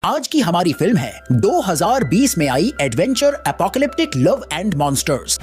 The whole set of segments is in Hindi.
आज की हमारी फिल्म है 2020 में आई adventure apocalyptic love and monsters.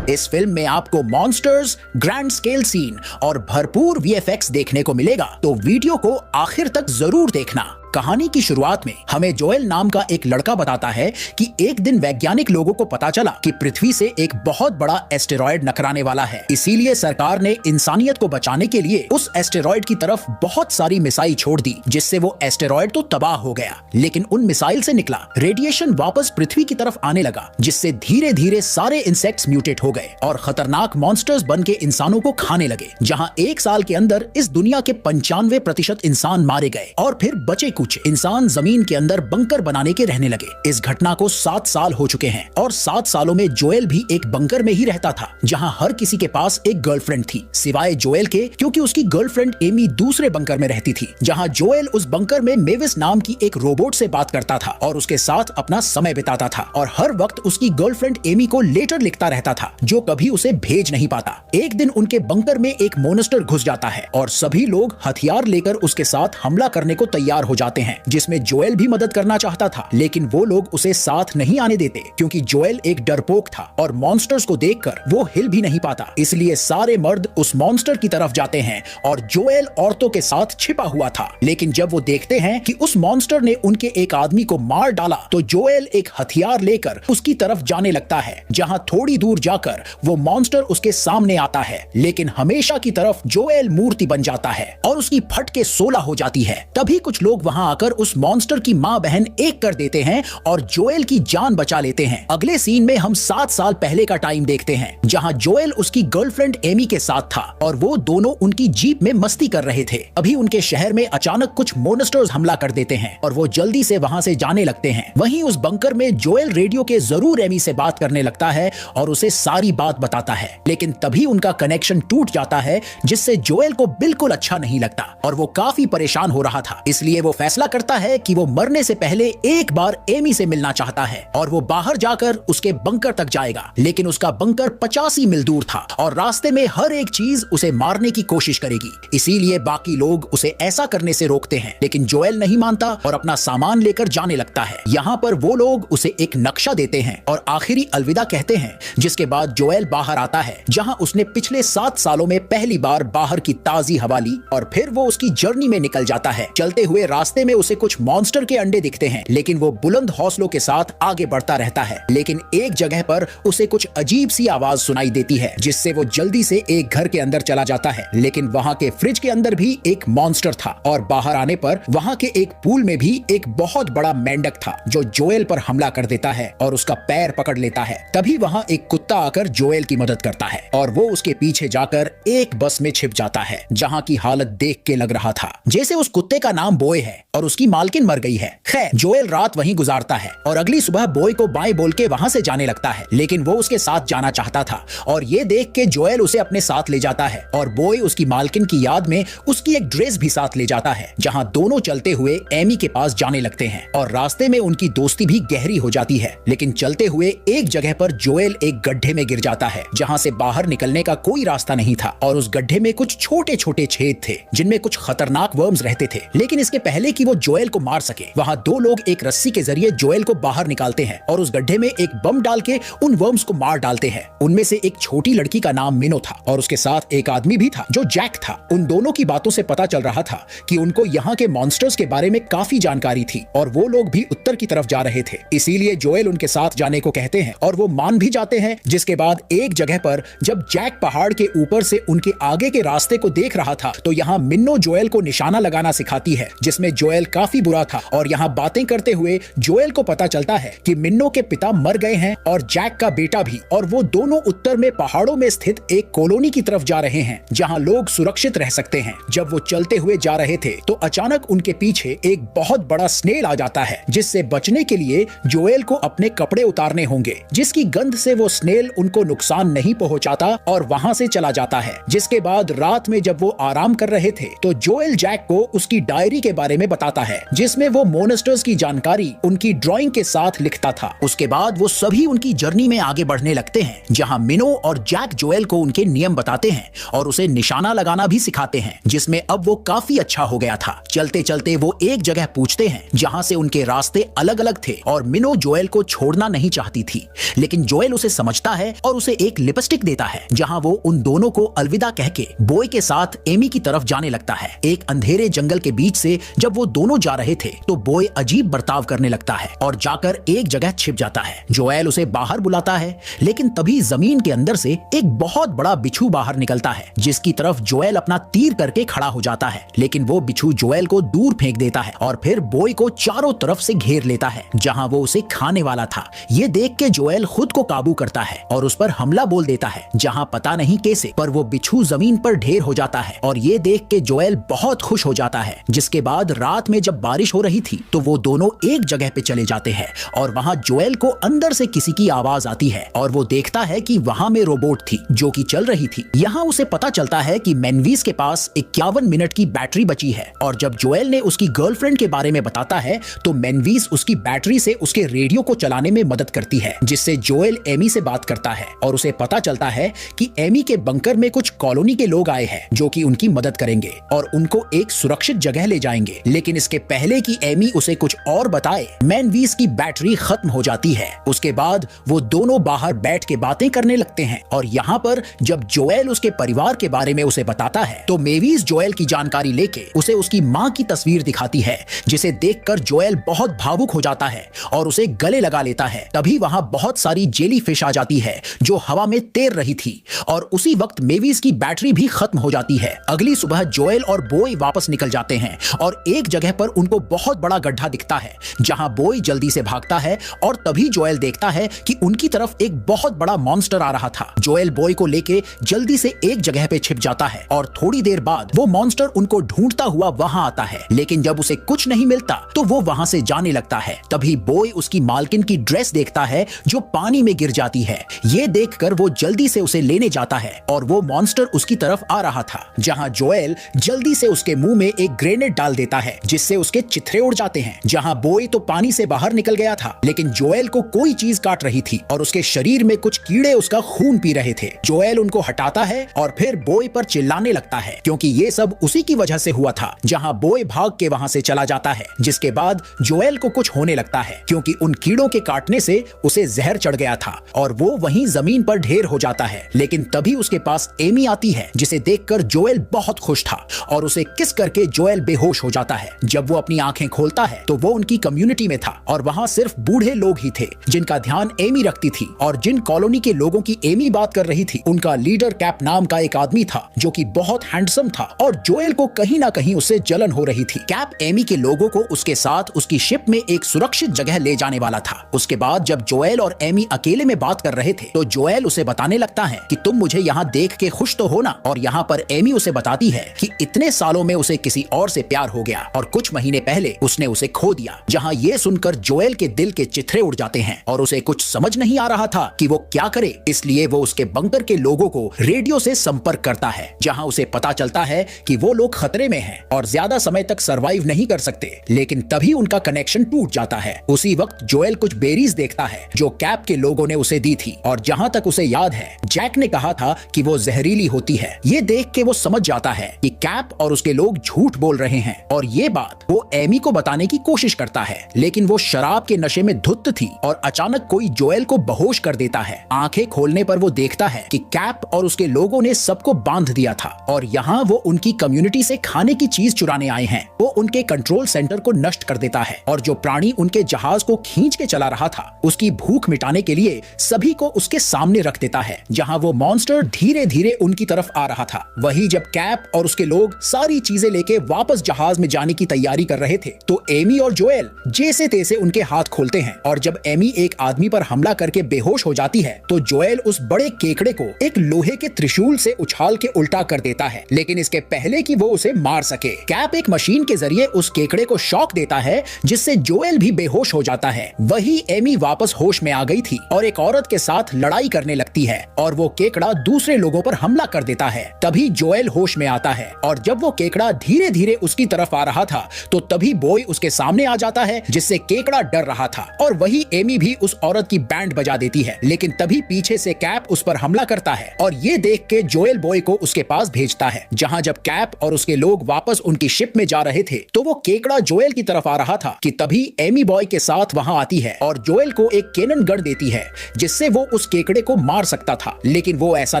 इस फिल्म में आपको मॉन्स्टर्स, ग्रैंड स्केल सीन और भरपूर वीएफएक्स देखने को मिलेगा, तो वीडियो को आखिर तक जरूर देखना। कहानी की शुरुआत में हमें जोएल नाम का एक लड़का बताता है कि एक दिन वैज्ञानिक लोगों को पता चला कि पृथ्वी से एक बहुत बड़ा एस्टेरॉयड टकराने वाला है। इसीलिए सरकार ने इंसानियत को बचाने के लिए उस एस्टेरॉयड की तरफ बहुत सारी मिसाइल छोड़ दी, जिससे वो एस्टेरॉयड तो तबाह हो गया, लेकिन उन मिसाइल से निकला रेडिएशन वापस पृथ्वी की तरफ आने लगा, जिससे धीरे धीरे सारे इंसेक्ट्स म्यूटेट हो गए और खतरनाक मॉन्स्टर्स बन के इंसानों को खाने लगे। जहाँ एक साल के अंदर इस दुनिया के 95% इंसान मारे गए और फिर बचे कुछ इंसान जमीन के अंदर बंकर बनाने के रहने लगे। इस घटना को 7 साल हो चुके हैं और 7 सालों में जोएल भी एक बंकर में ही रहता था, जहां हर किसी के पास एक गर्लफ्रेंड थी सिवाय जोएल के, क्योंकि उसकी गर्लफ्रेंड एमी दूसरे बंकर में रहती थी। जहां जोएल उस बंकर में मेविस नाम की एक रोबोट से बात करता था और उसके साथ अपना समय बिताता था और हर वक्त उसकी गर्लफ्रेंड एमी को लेटर लिखता रहता था, जो कभी उसे भेज नहीं पाता। एक दिन उनके बंकर में एक मोनस्टर घुस जाता है और सभी लोग हथियार लेकर उसके साथ हमला करने को तैयार हो जाते हैं, जिसमें जोएल भी मदद करना चाहता था, लेकिन वो लोग उसे साथ नहीं आने देते, क्योंकि जोएल एक डरपोक था और मॉन्स्टर्स को देखकर वो हिल भी नहीं पाता। इसलिए सारे मर्द उस मॉन्स्टर की तरफ जाते हैं और जोएल औरतों के साथ छिपा हुआ था। लेकिन जब वो देखते हैं कि उस मॉन्स्टर ने उनके एक आदमी को मार डाला, तो जोएल एक हथियार लेकर उसकी तरफ जाने लगता है, जहां थोड़ी दूर जाकर वो मॉन्स्टर उसके सामने आता है, लेकिन हमेशा की तरफ जोएल मूर्ति बन जाता है और उसकी फटके 16 हो जाती है। तभी कुछ लोग वहां आकर उस मॉन्स्टर की मां बहन एक कर देते हैं और जोएल की जान बचा लेते हैं। अगले सीन में हम 7 साल पहले का टाइम देखते हैं, जहां जोएल उसकी गर्लफ्रेंड एमी के साथ था और वो दोनों उनकी जीप में मस्ती कर रहे थे। अभी उनके शहर में अचानक कुछ मॉन्स्टर्स हमला कर देते हैं और वो जल्दी से वहां से जाने लगते हैं। वहीं उस बंकर में जोएल रेडियो के जरूर एमी से बात करने लगता है और उसे सारी बात बताता है, लेकिन तभी उनका कनेक्शन टूट जाता है, जिससे जोएल को बिल्कुल अच्छा नहीं लगता और वो काफी परेशान हो रहा था। इसलिए वो फैसला करता है कि वो मरने से पहले एक बार एमी से मिलना चाहता है और वो बाहर जाकर उसके बंकर तक जाएगा, लेकिन उसका बंकर 85 मील दूर था और रास्ते में हर एक चीज उसे मारने की कोशिश करेगी। इसीलिए बाकी लोग उसे ऐसा करने से रोकते हैं, लेकिन जोएल नहीं मानता और अपना सामान लेकर जाने लगता है। यहाँ पर वो लोग उसे एक नक्शा देते हैं और आखिरी अलविदा कहते हैं, जिसके बाद जोएल बाहर आता है, जहां उसने पिछले 7 सालों में पहली बार बाहर की ताजी हवा ली और फिर वो उसकी जर्नी में निकल जाता है। चलते हुए रास्ते में उसे कुछ मॉन्स्टर के अंडे दिखते हैं, लेकिन वो बुलंद हौसलों के साथ आगे बढ़ता रहता है। लेकिन एक जगह पर उसे कुछ अजीब सी आवाज सुनाई देती है, जिससे वो जल्दी से एक घर के अंदर चला जाता है, लेकिन वहां के फ्रिज के अंदर भी एक मॉन्स्टर था और बाहर आने पर वहां के एक पूल में भी एक बहुत बड़ा मेंढक था, जो जोएल पर हमला कर देता है और उसका पैर पकड़ लेता है। तभी वहां एक कुत्ता आकर जोएल की मदद करता है और वो उसके पीछे जाकर एक बस में छिप जाता है, जहां की हालत देख के लग रहा था जैसे उस कुत्ते का नाम बॉय है और उसकी मालकिन मर गई है। खैर, जोएल रात वहीं गुजारता है और अगली सुबह बॉय को बाय बोल के वहां से जाने लगता है, लेकिन वो उसके साथ जाना चाहता था और ये देख के जोएल उसे अपने साथ ले जाता है और बॉय उसकी मालकिन की याद में उसकी एक ड्रेस भी साथ ले जाता है, जहां दोनों चलते हुए एमी के पास जाने लगते हैं और रास्ते में उनकी दोस्ती भी गहरी हो जाती है। लेकिन चलते हुए एक जगह पर जोएल एक गड्ढे में गिर जाता है, जहां से बाहर निकलने का कोई रास्ता नहीं था और उस गड्ढे में कुछ छोटे छोटे छेद थे, जिनमें कुछ खतरनाक वर्म्स रहते थे। लेकिन इसके पहले कि वो जोएल को मार सके, वहां 2 लोग एक रस्सी के जरिए जोएल को बाहर निकालते हैं और उस गड्ढे में एक बम डाल के उन वर्म्स को मार डालते हैं। उनमें से एक छोटी लड़की का नाम मिनो था और उसके साथ एक आदमी भी था जो जैक था। उन दोनों की बातों से पता चल रहा था कि उनको यहाँ के मॉन्स्टर्स के बारे में काफी जानकारी थी और वो लोग भी उत्तर की तरफ जा रहे थे। इसीलिए जोएल उनके साथ जाने को कहते हैं और वो मान भी जाते हैं। जिसके बाद एक जगह पर जब जैक पहाड़ के ऊपर से उनके आगे के रास्ते को देख रहा था, तो यहाँ मिन्नो जोएल को निशाना लगाना सिखाती है, जिसमें जोएल काफी बुरा था और यहाँ बातें करते हुए जोएल को पता चलता है कि मिन्नो के पिता मर गए हैं और जैक का बेटा भी, और वो दोनों उत्तर में पहाड़ों में स्थित एक कॉलोनी की तरफ जा रहे हैं, जहाँ लोग सुरक्षित रह सकते हैं। जब वो चलते हुए जा रहे थे तो अचानक उनके पीछे एक बहुत बड़ा स्नेल आ जाता है, जिससे बचने के लिए जोएल को अपने कपड़े उतारने होंगे, जिसकी गंध से वो स्नेल उनको नुकसान नहीं पहुंचाता और वहां से चला जाता है। जिसके बाद रात में जब वो आराम कर रहे थे तो जोएल जैक को उसकी डायरी के बारे में बताता है जिसमें वो मॉन्स्टर्स की जानकारी उनकी ड्राइंग के साथ लिखता था। उसके बाद वो सभी उनकी जर्नी में आगे बढ़ने लगते हैं, जहां मिनो और जैक जोएल को उनके नियम बताते हैं और उसे निशाना लगाना भी सिखाते हैं, जिसमें अब वो काफी अच्छा हो गया था। चलते चलते वो एक जगह पूछते हैं जहां से उनके रास्ते अलग अलग थे और मिनो जोएल को छोड़ना नहीं चाहती थी, लेकिन जोएल उसे समझता है और उसे एक लिपस्टिक देता है, जहां वो उन दोनों को अलविदा कह के बॉय के साथ एमी की तरफ जाने लगता है। एक अंधेरे जंगल के बीच से जब वो दोनों जा रहे थे तो बॉय अजीब बर्ताव करने लगता है और जाकर एक जगह छिप जाता है। जोएल उसे बाहर बुलाता है, लेकिन तभी जमीन के अंदर से एक बहुत बड़ा बिच्छू बाहर निकलता है, जिसकी तरफ जोएल अपना तीर करके खड़ा हो जाता है, लेकिन वो बिच्छू जोएल को दूर फेंक देता है और फिर बॉय को चारों तरफ से घेर लेता है, जहां वो उसे खाने वाला था। ये देख के जोएल खुद को काबू करता है और उस पर हमला बोल देता है, जहां पता नहीं कैसे पर वो बिच्छू जमीन पर ढेर हो जाता है और ये देख के जोएल बहुत खुश हो जाता है। जिसके बाद रात में जब बारिश हो रही थी तो वो दोनों एक जगह पे चले जाते हैं और वहां जोएल को अंदर से किसी की आवाज आती है और वो देखता है कि वहां में रोबोट थी जो कि चल रही थी। यहाँ उसे पता चलता है कि मेनवीस के पास 51 मिनट की बैटरी बची है और जब जोएल ने उसकी गर्लफ्रेंड के बारे में बताता है तो मेनवीस उसकी बैटरी से उसके रेडियो को चलाने में मदद करती है, जिससे जोएल एमी से बात करता है और उसे पता चलता है कि एमी के बंकर में कुछ कॉलोनी के लोग आए हैं जो कि उनकी मदद करेंगे और उनको एक सुरक्षित जगह ले जाएंगे। लेकिन इसके पहले कि एमी उसे कुछ और बताए, मेनवीस की बैटरी खत्म हो जाती है। उसके बाद वो दोनों बाहर बैठ के बातें करने लगते हैं और यहाँ पर जब जोएल उसके परिवार के बारे में उसे बताता है तो मेवीस जोएल की जानकारी लेके उसे उसकी माँ की तस्वीर दिखाती है, जिसे देखकर जोएल बहुत भावुक हो जाता है और उसे गले लगा लेता है। तभी वहां बहुत सारी जेली फिश आ जाती है जो हवा में तैर रही थी और उसी वक्त मेवीस की बैटरी भी खत्म हो जाती है। अगली सुबह जोएल और बॉय वापस निकल जाते हैं और एक जगह पर उनको बहुत बड़ा गड्ढा दिखता है, जहां बॉय जल्दी से भागता है और तभी जोएल देखता है कि उनकी तरफ एक बहुत बड़ा मॉन्स्टर आ रहा था। जोएल बॉय को लेके जल्दी से एक जगह पे छिप जाता है और थोड़ी देर बाद वो मॉन्स्टर उनको ढूंढता हुआ वहां आता है, लेकिन जब उसे कुछ नहीं मिलता तो वो वहां से जाने लगता है। तभी बॉय उसकी मालकिन की ड्रेस देखता है जो पानी में गिर जाती है। ये देखकर वो जल्दी से उसे लेने जाता है और वो मॉन्स्टर उसकी तरफ आ रहा था, जहां जोएल जल्दी से उसके मुंह में एक ग्रेनेड डाल देता है जिससे उसके चिथड़े उड़ जाते हैं। जहां बॉय तो पानी से बाहर निकल गया था, लेकिन जोएल को कोई चीज काट रही थी और उसके शरीर में कुछ कीड़े उसका खून पी रहे थे। जोएल उनको हटाता है और फिर बॉय पर चिल्लाने लगता है, क्योंकि ये सब उसी की वजह से हुआ था। जहां बॉय भाग के वहां से चला जाता है, जिसके बाद जोएल को कुछ होने लगता है क्योंकि उन कीड़ों के काटने से उसे जहर चढ़ गया था और वो वहीं जमीन पर ढेर हो जाता है। लेकिन तभी उसके पास एमी आती है, जिसे देखकर जोएल बहुत खुश था और उसे किस करके जोएल बेहोश हो जाता है। जब वो अपनी आंखें खोलता है तो वो उनकी कम्युनिटी में था और वहां सिर्फ बूढ़े लोग ही थे जिनका ध्यान एमी रखती थी। और जिन कॉलोनी के लोगों की एमी बात कर रही थी, उनका लीडर कैप नाम का एक आदमी था जो कि बहुत हैंडसम था और जोएल को कहीं ना कहीं उससे जलन हो रही थी। कैप एमी के लोगों को उसके साथ उसकी शिप में एक सुरक्षित जगह ले जाने वाला था। उसके बाद जब जोएल और एमी अकेले में बात कर रहे थे तो जोएल उसे बताने लगता है कि तुम मुझे यहाँ देख के खुश तो हो ना। और यहाँ पर एमी उसे बताती है कि इतने सालों में उसे किसी और से प्यार हो गया और कुछ महीने पहले उसने उसे खो दिया। जहाँ ये सुनकर जोएल के दिल के चिथड़े उड़ जाते हैं और उसे कुछ समझ नहीं आ रहा था कि वो क्या करे, इसलिए वो उसके बंकर के लोगों को रेडियो से संपर्क करता है, जहाँ उसे पता चलता है कि वो लोग खतरे में हैं और ज्यादा समय तक सरवाइव नहीं कर सकते। लेकिन तभी उनका कनेक्शन टूट जाता है। उसी वक्त जोएल कुछ बेरीज देखता है जो कैप के लोगों ने उसे दी थी और जहाँ तक उसे याद है जैक ने कहा था कि वो जहरीली होती है। ये देख के वो समझ जाता है कि कैप और उसके लोग झूठ बोल रहे हैं और ये बात वो एमी को बताने की कोशिश करता है, लेकिन वो शराब के नशे में धुत थी और अचानक कोई जोएल को बेहोश कर देता है। आंखें खोलने पर वो देखता है कि कैप और उसके लोगों ने सबको बांध दिया था और यहाँ वो उनकी कम्युनिटी से खाने की चीज चुराने आए हैं। वो उनके कंट्रोल सेंटर को नष्ट कर देता है और जो प्राणी उनके जहाज को खींच के चला रहा था उसकी भूख मिटाने के लिए सभी को उसके सामने रख देता है, जहाँ वो मॉन्स्टर धीरे धीरे उनकी तरफ आ रहा था। वही जब कैप और उसके लोग सारी चीजें लेके वापस जहाज में जाने की तैयारी कर रहे थे तो एमी और जोएल जैसे तैसे उनके हाथ खोलते हैं और जब एमी एक आदमी पर हमला करके बेहोश हो जाती है तो जोएल उस बड़े केकड़े को एक लोहे के त्रिशूल से उछाल के उल्टा कर देता है, लेकिन इसके पहले कि वो उसे मार सके कैप एक मशीन के जरिए उस केकड़े को शॉक देता है, जिससे जोएल भी बेहोश हो जाता है। वही एमी वापस होश में आ गई थी और एक औरत के साथ लड़ाई करने लगती है और वो केकड़ा दूसरे लोगों पर हमला कर देता है। तभी जोएल होश में आता है और जब वो केकड़ा धीरे धीरे उसकी तरफ आ रहा था तो तभी बॉय उसके सामने आ जाता है, जिससे केकड़ा डर रहा था। और वही एमी भी उस औरत की बैंड बजा देती है, लेकिन तभी पीछे से कैप उस पर हमला करता है और ये देख के जोएल बॉय को उसके पास भेजता है। जहां जब कैप और उसके लोग वापस उनकी शिप में जा रहे थे तो वो केकड़ा जोएल की तरफ आ रहा था कि तभी एमी बॉय के साथ वहां आती है और जोएल को एक कैनन गन देती है, जिससे वो उस केकड़े को मार सकता था। लेकिन वो ऐसा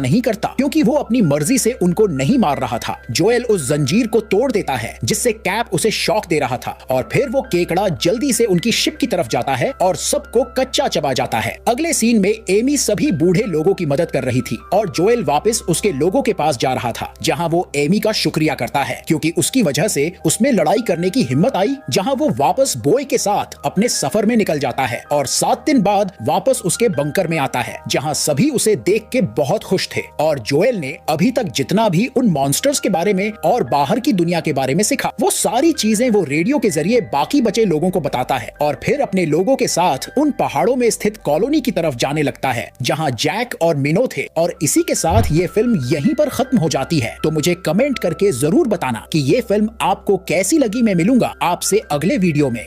नहीं करता क्योंकि वो अपनी मर्जी से उनको नहीं मार रहा था। जोएल उस जंजीर को तोड़ देता है, जिससे कैप उसे शॉक दे रहा था और फिर वो केकड़ा जल्दी से उनकी शिप की तरफ जाता है और सबको कच्चा चबा जाता है। अगले सीन में एमी सभी बूढ़े लोगों की मदद कर रही थी और जोएल वापस उसके लोगों के पास जा रहा था, जहां वो एमी का शुक्रिया करता है क्योंकि उसकी वजह से उसमें लड़ाई करने की हिम्मत आई। जहां वो वापस बॉय के साथ अपने सफर में निकल जाता है और 7 दिन बाद वापस उसके बंकर में आता है, जहां सभी उसे देख के बहुत खुश थे। और जोएल ने अभी तक जितना भी उन मॉन्स्टर्स के बारे में और बाहर की दुनिया के बारे में सीखा, वो सारी चीजें वो रेडियो के जरिए बाकी बचे लोगों को बताता है और फिर अपने लोगों के साथ उन पहाड़ों में स्थित कॉलोनी की तरफ जाने लगता है जहां जैक और मिनो थे। और इसी के साथ ये फिल्म यहीं पर खत्म हो जाती है। तो मुझे कमेंट करके जरूर बताना कि ये फिल्म आपको कैसी लगी। मैं मिलूंगा आपसे अगले वीडियो में।